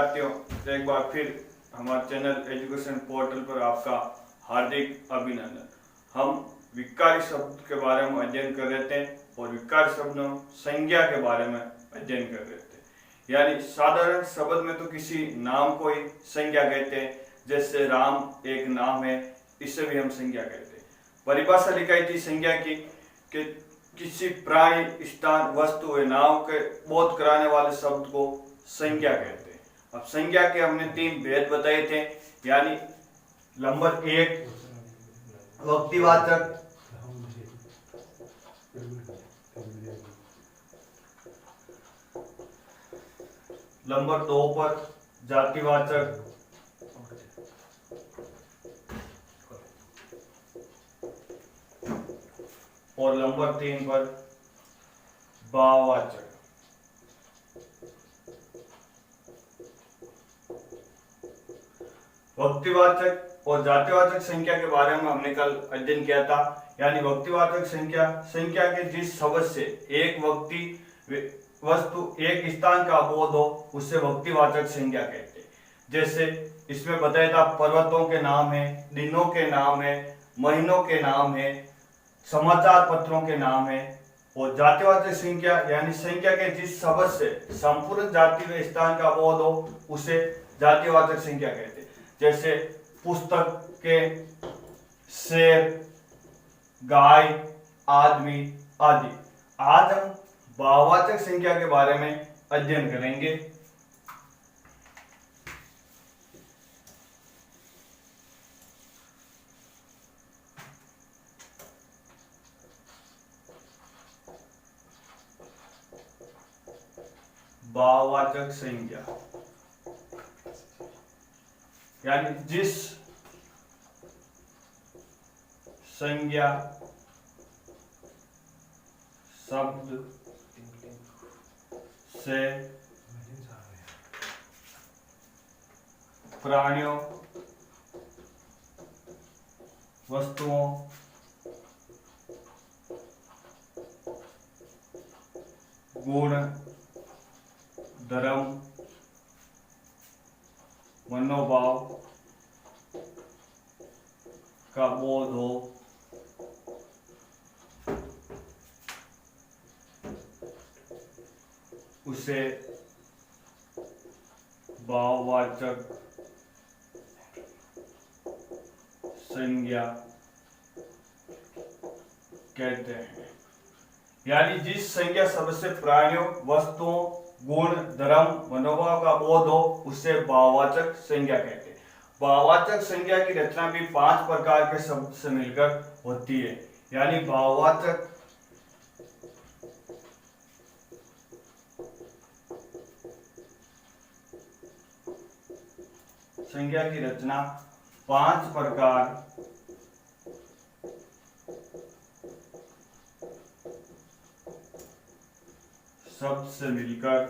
विद्यार्थियों, एक बार फिर हमारे चैनल एजुकेशन पोर्टल पर आपका हार्दिक अभिनंदन। हम विकारी शब्द के बारे में अध्ययन कर रहे थे और विकारी शब्दों संज्ञा के बारे में अध्ययन कर रहे थे। यानी साधारण शब्द में तो किसी नाम को ही संज्ञा कहते हैं, जैसे राम एक नाम है, इसे भी हम संज्ञा कहते हैं। परिभाषा लिखाई थी संज्ञा की कि किसी प्राणी, स्थान, वस्तु या नाम के बोध कराने वाले शब्द को संज्ञा कहते हैं। अब संज्ञा के हमने 3 भेद बताए थे, यानी नंबर 1 व्यक्तिवाचक, नंबर 2 पर जातिवाचक और नंबर 3 पर भाववाचक। व्यक्तिवाचक और जातिवाचक संख्या के बारे में हमने कल अध्ययन किया था। यानी व्यक्तिवाचक संख्या, संख्या के जिस शब्द से एक व्यक्ति, वस्तु, एक स्थान का बोध हो, उससे व्यक्तिवाचक संख्या कहते हैं। जैसे इसमें बताया था पर्वतों के नाम है, दिनों के नाम है, महीनों के नाम है, समाचार पत्रों के नाम है। और जातिवाचक संख्या यानी संख्या के जिस शब्द से संपूर्ण जाति व स्थान का बोध हो, उसे जातिवाचक संख्या कहते हैं। जैसे पुस्तक के, शेर, गाय, आदमी आदि। आज हम भाववाचक संख्या के बारे में अध्ययन करेंगे। भाववाचक संज्ञा यानी जिस संज्ञा शब्द से प्राणियों, वस्तुओं, गुण, धर्म, मनोभाव का बोध हो, उसे भाववाचक संज्ञा कहते हैं। यानी जिस संज्ञा शब्द से प्राणियों, वस्तुओं, गुण, धर्म, मनोभाव का बोध हो, उससे भाववाचक संज्ञा कहते हैं। भाववाचक संज्ञा की रचना भी 5 प्रकार के शब्द से मिलकर होती है। यानी भाववाचक संज्ञा की रचना 5 प्रकार शब्द से मिलकर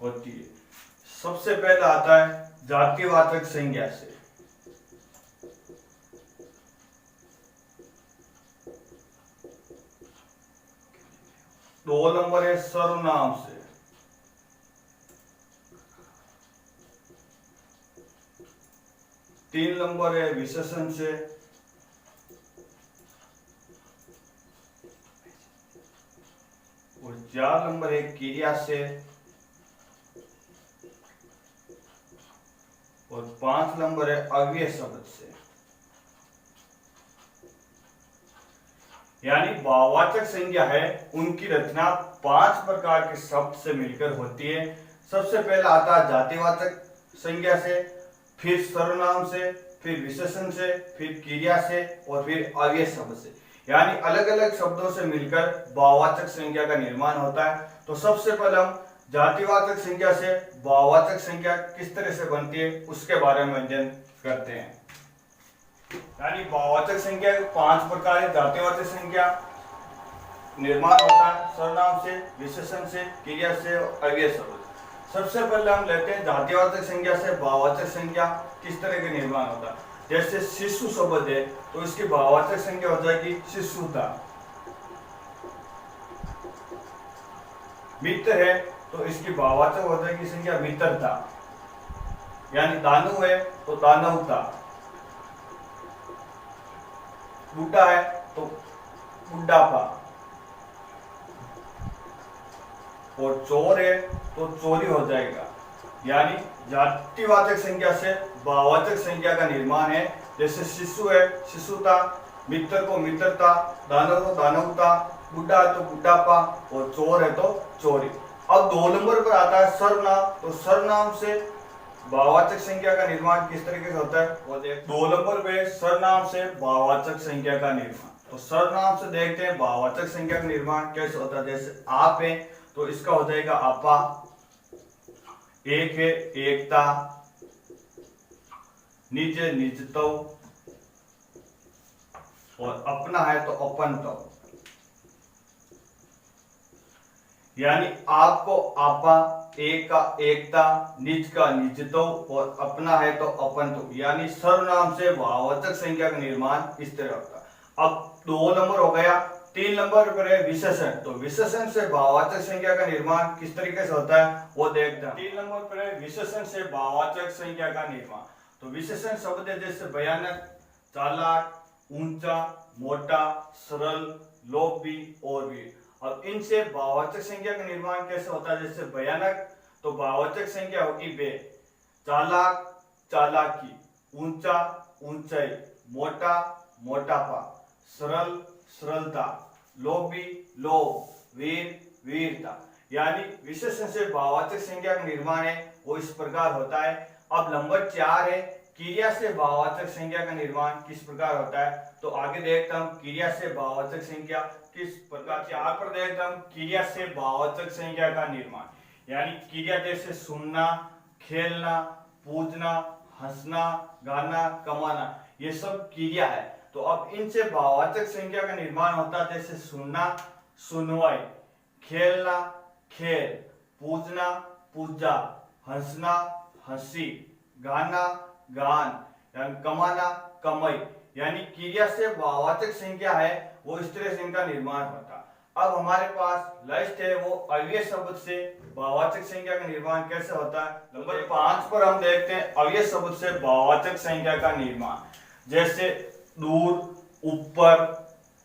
होती है। सबसे पहला आता है जातिवाचक संज्ञा से। दो नंबर है सर्वनाम से। तीन नंबर है विशेषण से। और 4 नंबर है क्रिया से। और 5 नंबर है अव्यय शब्द से। यानी भाववाचक संज्ञा है, उनकी रचना 5 प्रकार के शब्द से मिलकर होती है। सबसे पहला आता है जातिवाचक संज्ञा से, फिर सर्वनाम से, फिर विशेषण से, फिर क्रिया से और फिर अव्यय शब्द से। यानी अलग अलग शब्दों से मिलकर भाववाचक संज्ञा का निर्माण होता है। तो सबसे पहले हम जातिवाचक संज्ञा से भाववाचक संज्ञा किस तरह से बनती है उसके बारे में अध्ययन करते हैं। यानी भाववाचक संज्ञा 5 प्रकार है। जातिवाचक संज्ञा निर्माण होता है सर्वनाम से, विशेषण से, क्रिया से और अव्यय शब्द। सबसे पहले हम लेते हैं जातिवाचक संज्ञा से भाववाचक संज्ञा किस तरह का निर्माण होता है। जैसे शिशु शब्द है तो इसकी भाववाचक संज्ञा हो जाएगी शिशुता। मित्र है तो इसकी भाववाचक हो जाएगी संख्या मित्रता, यानी दानु है तो दानवता, बुढ़ा है तो बुढ़ापा, और चोर है तो चोरी हो जाएगा। यानी जातिवाचक संख्या से भाववाचक संख्या का निर्माण है। जैसे शिशु है शिशुता, मित्र को मित्रता, दानव को दानवता, बुढ़ा है तो बुढ़ापा, और चोर है तो चोरी। अब 2 नंबर पर आता है सर्वनाम। तो सर्वनाम से भाववाचक संख्या का निर्माण किस तरीके से होता है वो देख। 2 नंबर पे सर्वनाम से भाववाचक संख्या का निर्माण। तो सर्वनाम से देखते हैं भाववाचक संख्या का निर्माण कैसे होता है। जैसे आप है तो इसका हो जाएगा आपा, एक है एकता, निज निजतो, और अपना है तो अपनतो। यानी आपको आपा, एक का एकता, निज का निजतो, और अपना है तो अपनतो। यानी सर्वनाम से भाववाचक संख्या का निर्माण इस तरह होता है। अब 2 नंबर हो गया। 3 नंबर पर है विशेषण। तो विशेषण से भाववाचक संख्या का निर्माण किस तरीके से होता है वो देखते हैं। 3 नंबर पर है विशेषण से भाववाचक संख्या का निर्माण। तो विशेषण शब्द है जैसे भयानक, चालाक, ऊंचा, मोटा, सरल, लोभी और वीर। अब इनसे भाववाचक संख्या का निर्माण कैसे होता है। जैसे भयानक तो भाववाचक संख्या होगी बे, चालाक चालाकी, ऊंचा ऊंचाई, मोटा मोटापा, सरल सरलता, लोभी लोभ, वीर वीरता। यानी विशेषण से भाववाचक संख्या का निर्माण है वो इस प्रकार होता है। अब नंबर 4 है क्रिया से भाववाचक संख्या का निर्माण किस प्रकार होता है। तो आगे देखता हूं क्रिया से भाववाचक संख्या किस प्रकार। 4 पर देखता हूं क्रिया से भाववाचक संख्या का निर्माण। यानी क्रिया जैसे सुनना, खेलना, पूजना, हंसना, गाना, कमाना, ये सब क्रिया है। तो अब इनसे भाववाचक संख्या का निर्माण होता है। जैसे सुनना सुनवाई, खेलना खेल, पूजना पूजा, हंसना हंसी, गाना गान, यानी कमाना कमाई। यानी क्रिया से भाववाचक संख्या है वो इस तरह से इनका निर्माण होता है। अब हमारे पास लिस्ट है वो अव्यय शब्द से भाववाचक संख्या का निर्माण कैसे होता है। नंबर 5 पर हम देखते हैं अव्यय शब्द से भाववाचक संख्या का निर्माण। जैसे दूर, ऊपर,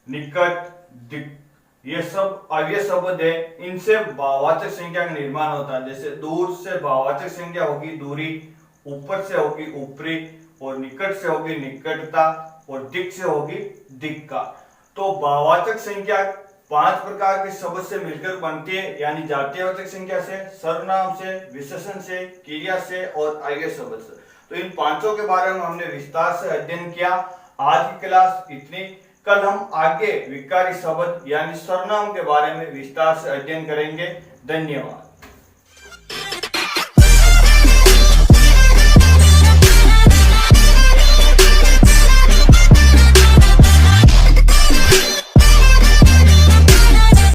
निकट, दिक, ये सब अव्यय शब्द है। इनसे भाववाचक संख्या का निर्माण होता है। जैसे दूर से भाववाचक संख्या होगी दूरी, ऊपर से होगी ऊपरी, और निकट से होगी निकटता, और दिक से होगी दिक का। तो भाववाचक संख्या 5 प्रकार के शब्द से मिलकर बनती है। यानी जातिवाचक संख्या से, सर्वनाम से, विशेषण से, क्रिया से और अव्यय शब्द से। तो इन पांचों के बारे में हमने विस्तार से अध्ययन किया। आज की क्लास इतनी। कल हम आगे विकारी शब्द यानी सर्वनाम के बारे में विस्तार से अध्ययन करेंगे। धन्यवाद।